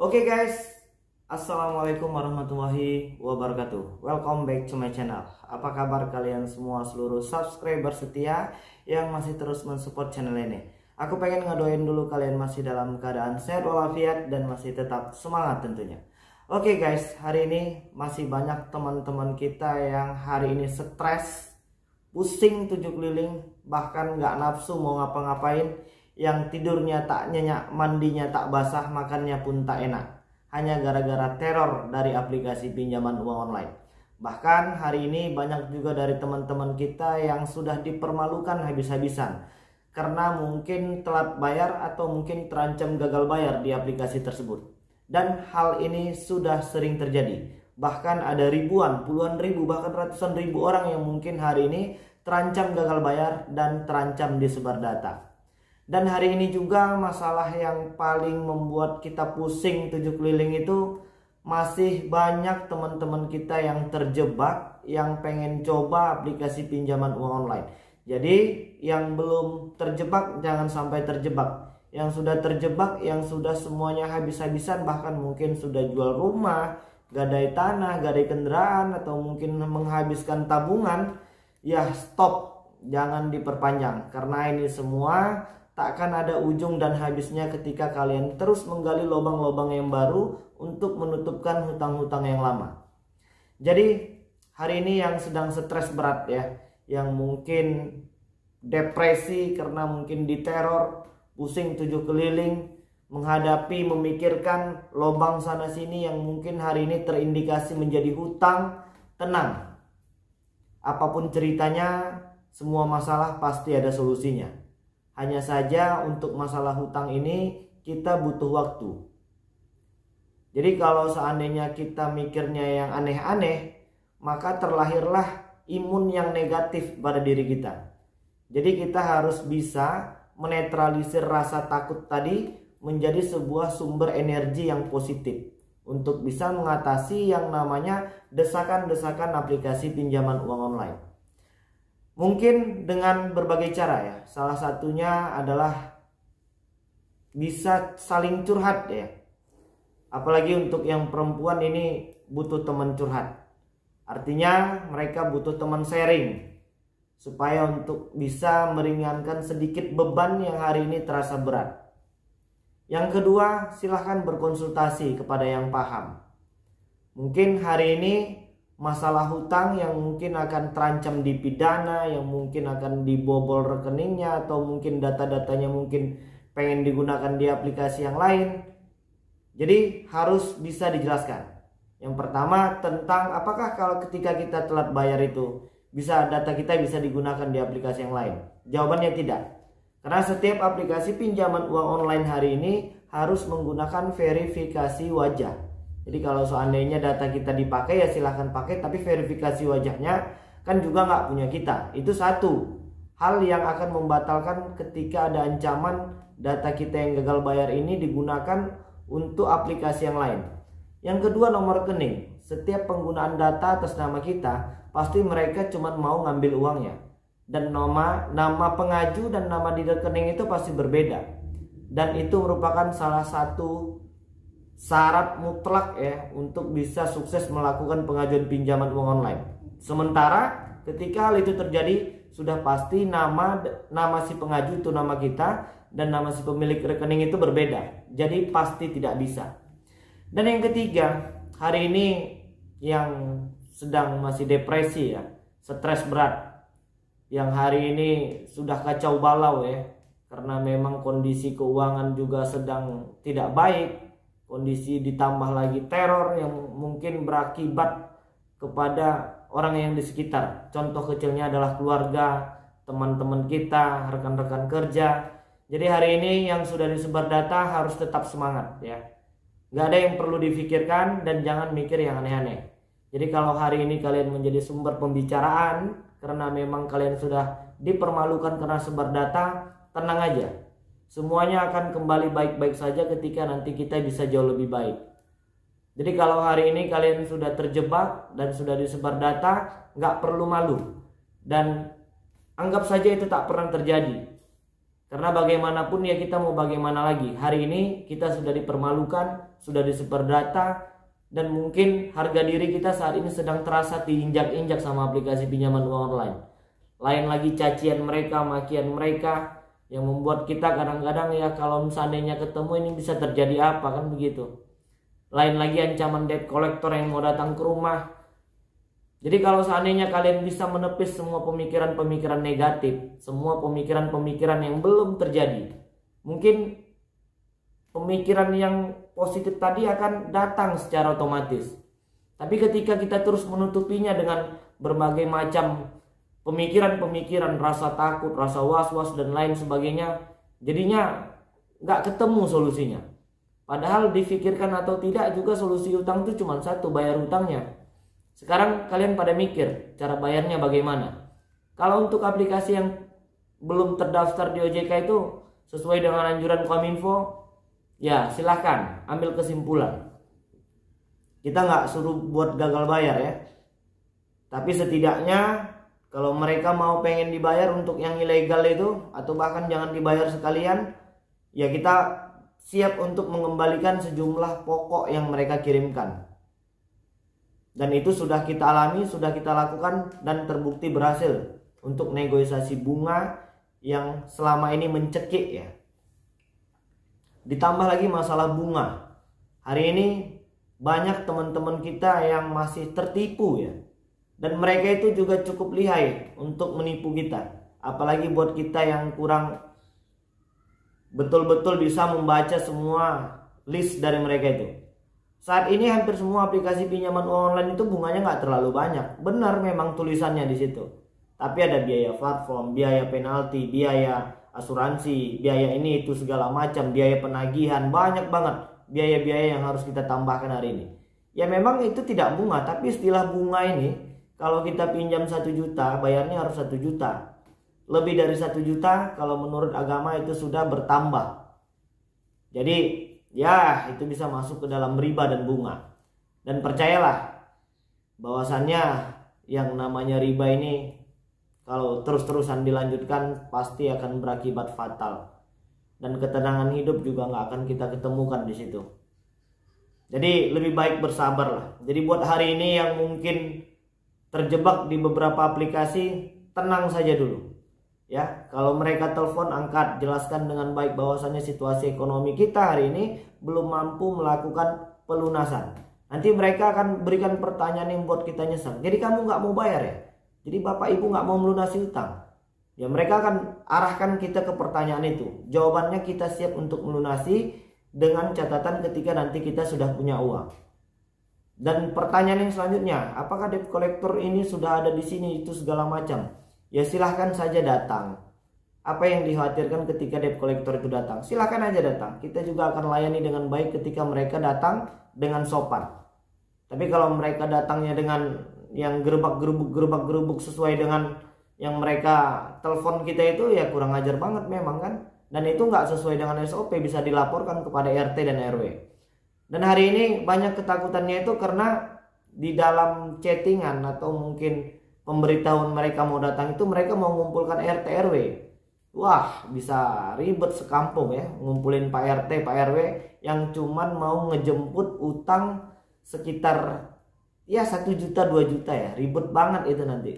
Oke guys, Assalamualaikum warahmatullahi wabarakatuh. Welcome back to my channel. Apa kabar kalian semua seluruh subscriber setia yang masih terus mensupport channel ini? Aku pengen ngedoain dulu kalian masih dalam keadaan sehat walafiat dan masih tetap semangat tentunya. Oke guys, hari ini masih banyak teman-teman kita yang hari ini stres, pusing tujuh keliling, bahkan nggak nafsu mau ngapa-ngapain, yang tidurnya tak nyenyak, mandinya tak basah, makannya pun tak enak, hanya gara-gara teror dari aplikasi pinjaman uang online. Bahkan hari ini banyak juga dari teman-teman kita yang sudah dipermalukan habis-habisan karena mungkin telat bayar atau mungkin terancam gagal bayar di aplikasi tersebut. Dan hal ini sudah sering terjadi. Bahkan ada ribuan, puluhan ribu, bahkan ratusan ribu orang yang mungkin hari ini terancam gagal bayar dan terancam disebar data. Dan hari ini juga masalah yang paling membuat kita pusing tujuh keliling itu masih banyak teman-teman kita yang terjebak, yang pengen coba aplikasi pinjaman uang online. Jadi yang belum terjebak jangan sampai terjebak. Yang sudah terjebak, yang sudah semuanya habis-habisan, bahkan mungkin sudah jual rumah, gadai tanah, gadai kendaraan, atau mungkin menghabiskan tabungan, ya stop, jangan diperpanjang. Karena ini semua tak akan ada ujung dan habisnya ketika kalian terus menggali lubang-lubang yang baru untuk menutupkan hutang-hutang yang lama. Jadi hari ini yang sedang stres berat ya, yang mungkin depresi karena mungkin diteror, pusing tujuh keliling, menghadapi, memikirkan lubang sana sini yang mungkin hari ini terindikasi menjadi hutang, tenang. Apapun ceritanya, semua masalah pasti ada solusinya. Hanya saja untuk masalah hutang ini kita butuh waktu. Jadi kalau seandainya kita mikirnya yang aneh-aneh, maka terlahirlah imun yang negatif pada diri kita. Jadi kita harus bisa menetralisir rasa takut tadi menjadi sebuah sumber energi yang positif untuk bisa mengatasi yang namanya desakan-desakan aplikasi pinjaman uang online. Mungkin dengan berbagai cara ya. Salah satunya adalah bisa saling curhat ya. Apalagi untuk yang perempuan ini butuh teman curhat. Artinya mereka butuh teman sharing supaya untuk bisa meringankan sedikit beban yang hari ini terasa berat. Yang kedua, silahkan berkonsultasi kepada yang paham. Mungkin hari ini masalah hutang yang mungkin akan terancam dipidana, yang mungkin akan dibobol rekeningnya, atau mungkin data-datanya mungkin pengen digunakan di aplikasi yang lain. Jadi harus bisa dijelaskan. Yang pertama tentang apakah kalau ketika kita telat bayar itu data kita bisa digunakan di aplikasi yang lain. Jawabannya tidak. Karena setiap aplikasi pinjaman uang online hari ini harus menggunakan verifikasi wajah. Jadi kalau seandainya data kita dipakai ya silahkan pakai, tapi verifikasi wajahnya kan juga nggak punya kita. Itu satu hal yang akan membatalkan ketika ada ancaman data kita yang gagal bayar ini digunakan untuk aplikasi yang lain. Yang kedua, nomor rekening. Setiap penggunaan data atas nama kita pasti mereka cuma mau ngambil uangnya. Dan nama pengaju dan nama di rekening itu pasti berbeda. Dan itu merupakan salah satu syarat mutlak ya untuk bisa sukses melakukan pengajuan pinjaman uang online. Sementara ketika hal itu terjadi sudah pasti nama si pengaju itu nama kita dan nama si pemilik rekening itu berbeda. Jadi pasti tidak bisa. Dan yang ketiga, hari ini yang sedang masih depresi ya, stres berat, yang hari ini sudah kacau balau ya, karena memang kondisi keuangan juga sedang tidak baik. Kondisi ditambah lagi teror yang mungkin berakibat kepada orang yang di sekitar. Contoh kecilnya adalah keluarga, teman-teman kita, rekan-rekan kerja. Jadi hari ini yang sudah disebar data harus tetap semangat ya. Gak ada yang perlu difikirkan dan jangan mikir yang aneh-aneh. Jadi kalau hari ini kalian menjadi sumber pembicaraan karena memang kalian sudah dipermalukan karena sebar data, tenang aja. Semuanya akan kembali baik-baik saja ketika nanti kita bisa jauh lebih baik. Jadi kalau hari ini kalian sudah terjebak dan sudah disebar data, nggak perlu malu. Dan anggap saja itu tak pernah terjadi. Karena bagaimanapun ya kita mau bagaimana lagi. Hari ini kita sudah dipermalukan, sudah disebar data, dan mungkin harga diri kita saat ini sedang terasa diinjak-injak sama aplikasi pinjaman uang online. Lain lagi cacian mereka, makian mereka, yang membuat kita kadang-kadang ya kalau seandainya ketemu ini bisa terjadi apa kan begitu. Lain lagi ancaman debt collector yang mau datang ke rumah. Jadi kalau seandainya kalian bisa menepis semua pemikiran-pemikiran negatif, semua pemikiran-pemikiran yang belum terjadi, mungkin pemikiran yang positif tadi akan datang secara otomatis. Tapi ketika kita terus menutupinya dengan berbagai macam pemikiran-pemikiran, rasa takut, rasa was-was dan lain sebagainya, jadinya nggak ketemu solusinya. Padahal difikirkan atau tidak juga solusi utang itu cuma satu, bayar utangnya. Sekarang kalian pada mikir cara bayarnya bagaimana. Kalau untuk aplikasi yang belum terdaftar di OJK itu sesuai dengan anjuran Kominfo, ya silahkan ambil kesimpulan. Kita nggak suruh buat gagal bayar ya. Tapi setidaknya kalau mereka mau pengen dibayar untuk yang ilegal itu, atau bahkan jangan dibayar sekalian, ya kita siap untuk mengembalikan sejumlah pokok yang mereka kirimkan. Dan itu sudah kita alami, sudah kita lakukan dan terbukti berhasil untuk negosiasi bunga yang selama ini mencekik ya. Ditambah lagi masalah bunga. Hari ini banyak teman-teman kita yang masih tertipu ya. Dan mereka itu juga cukup lihai untuk menipu kita. Apalagi buat kita yang kurang betul-betul bisa membaca semua list dari mereka itu. Saat ini hampir semua aplikasi pinjaman uang online itu bunganya nggak terlalu banyak. Benar memang tulisannya di situ. Tapi ada biaya platform, biaya penalti, biaya asuransi, biaya ini itu segala macam, biaya penagihan, banyak banget biaya-biaya yang harus kita tambahkan hari ini. Ya memang itu tidak bunga, tapi istilah bunga ini kalau kita pinjam 1 juta, bayarnya harus 1 juta. Lebih dari 1 juta kalau menurut agama itu sudah bertambah. Jadi ya itu bisa masuk ke dalam riba dan bunga. Dan percayalah bahwasannya yang namanya riba ini kalau terus-terusan dilanjutkan pasti akan berakibat fatal. Dan ketenangan hidup juga nggak akan kita ketemukan di situ. Jadi lebih baik bersabar lah. Jadi buat hari ini yang mungkin terjebak di beberapa aplikasi, tenang saja dulu. Ya, kalau mereka telepon, angkat, jelaskan dengan baik bahwasannya situasi ekonomi kita hari ini belum mampu melakukan pelunasan. Nanti mereka akan berikan pertanyaan yang buat kita nyesal. Jadi kamu nggak mau bayar ya? Jadi bapak ibu nggak mau melunasi utang? Ya mereka akan arahkan kita ke pertanyaan itu. Jawabannya kita siap untuk melunasi dengan catatan ketika nanti kita sudah punya uang. Dan pertanyaan yang selanjutnya, apakah debt collector ini sudah ada di sini itu segala macam? Ya silahkan saja datang. Apa yang dikhawatirkan ketika debt collector itu datang? Silahkan aja datang. Kita juga akan layani dengan baik ketika mereka datang dengan sopan. Tapi kalau mereka datangnya dengan yang gerubak-gerubuk sesuai dengan yang mereka telepon kita itu, ya kurang ajar banget memang kan. Dan itu nggak sesuai dengan SOP, bisa dilaporkan kepada RT dan RW. Dan hari ini banyak ketakutannya itu karena di dalam chattingan atau mungkin pemberitahuan mereka mau datang itu mereka mau mengumpulkan RT RW. Wah bisa ribet sekampung ya, ngumpulin Pak RT Pak RW yang cuman mau ngejemput utang sekitar ya 1 juta 2 juta ya, ribet banget itu nanti.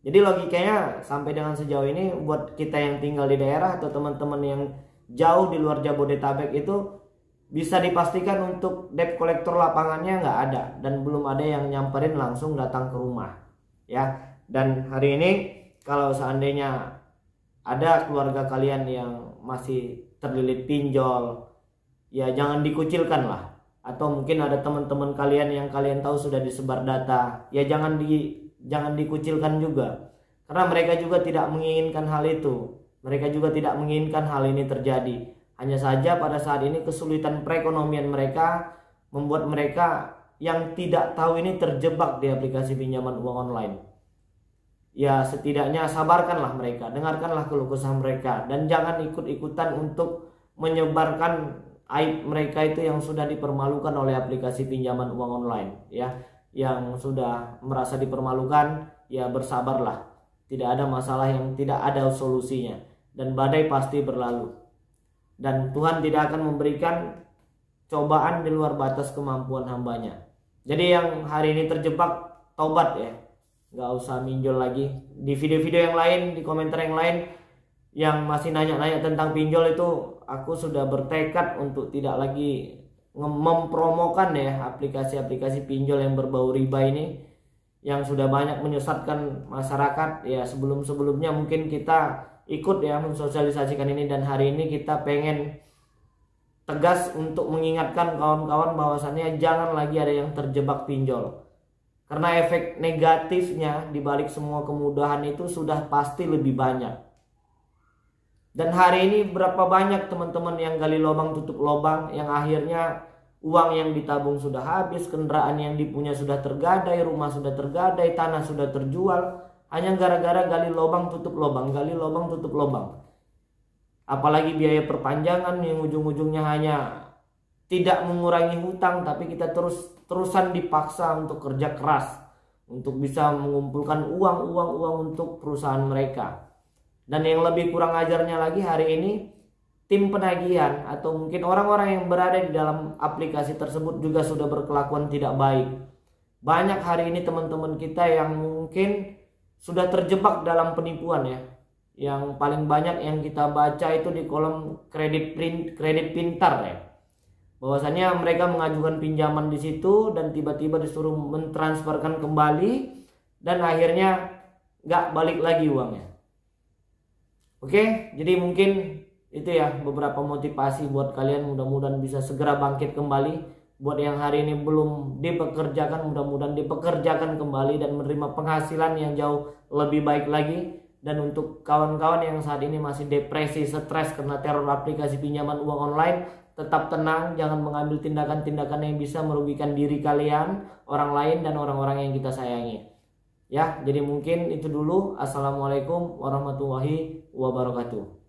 Jadi logikanya sampai dengan sejauh ini buat kita yang tinggal di daerah atau teman-teman yang jauh di luar Jabodetabek itu bisa dipastikan untuk debt collector lapangannya nggak ada dan belum ada yang nyamperin langsung datang ke rumah ya. Dan hari ini kalau seandainya ada keluarga kalian yang masih terlilit pinjol, ya jangan dikucilkan lah. Atau mungkin ada teman-teman kalian yang kalian tahu sudah disebar data, ya jangan dikucilkan juga. Karena mereka juga tidak menginginkan hal itu. Mereka juga tidak menginginkan hal ini terjadi. Hanya saja pada saat ini kesulitan perekonomian mereka membuat mereka yang tidak tahu ini terjebak di aplikasi pinjaman uang online. Ya setidaknya sabarkanlah mereka, dengarkanlah keluh kesah mereka, dan jangan ikut-ikutan untuk menyebarkan aib mereka itu yang sudah dipermalukan oleh aplikasi pinjaman uang online ya. Yang sudah merasa dipermalukan, ya bersabarlah. Tidak ada masalah yang tidak ada solusinya. dan badai pasti berlalu. Dan Tuhan tidak akan memberikan cobaan di luar batas kemampuan hambanya. Jadi yang hari ini terjebak, taubat ya, nggak usah minjol lagi. Di video-video yang lain, di komentar yang lain yang masih nanya-nanya tentang pinjol itu, aku sudah bertekad untuk tidak lagi mempromokan ya aplikasi-aplikasi pinjol yang berbau riba ini, yang sudah banyak menyesatkan masyarakat ya. Sebelum-sebelumnya mungkin kita ikut ya mensosialisasikan ini, dan hari ini kita pengen tegas untuk mengingatkan kawan-kawan bahwasannya jangan lagi ada yang terjebak pinjol. Karena efek negatifnya dibalik semua kemudahan itu sudah pasti lebih banyak. Dan hari ini berapa banyak teman-teman yang gali lubang tutup lubang, yang akhirnya uang yang ditabung sudah habis, kendaraan yang dipunya sudah tergadai, rumah sudah tergadai, tanah sudah terjual, hanya gara-gara gali lubang tutup lubang, gali lubang tutup lubang. Apalagi biaya perpanjangan yang ujung-ujungnya hanya tidak mengurangi hutang, tapi kita terusan dipaksa untuk kerja keras untuk bisa mengumpulkan uang untuk perusahaan mereka. Dan yang lebih kurang ajarnya lagi, hari ini tim penagihan atau mungkin orang-orang yang berada di dalam aplikasi tersebut juga sudah berkelakuan tidak baik. Banyak hari ini teman-teman kita yang mungkin sudah terjebak dalam penipuan ya. Yang paling banyak yang kita baca itu di kolom kredit pintar ya. Bahwasanya mereka mengajukan pinjaman di situ dan tiba-tiba disuruh mentransferkan kembali dan akhirnya nggak balik lagi uangnya. Oke, jadi mungkin itu ya beberapa motivasi buat kalian, mudah-mudahan bisa segera bangkit kembali. Buat yang hari ini belum dipekerjakan, mudah-mudahan dipekerjakan kembali dan menerima penghasilan yang jauh lebih baik lagi. Dan untuk kawan-kawan yang saat ini masih depresi, stres karena teror aplikasi pinjaman uang online, tetap tenang, jangan mengambil tindakan-tindakan yang bisa merugikan diri kalian, orang lain, dan orang-orang yang kita sayangi. Ya, jadi mungkin itu dulu. Assalamualaikum warahmatullahi wabarakatuh.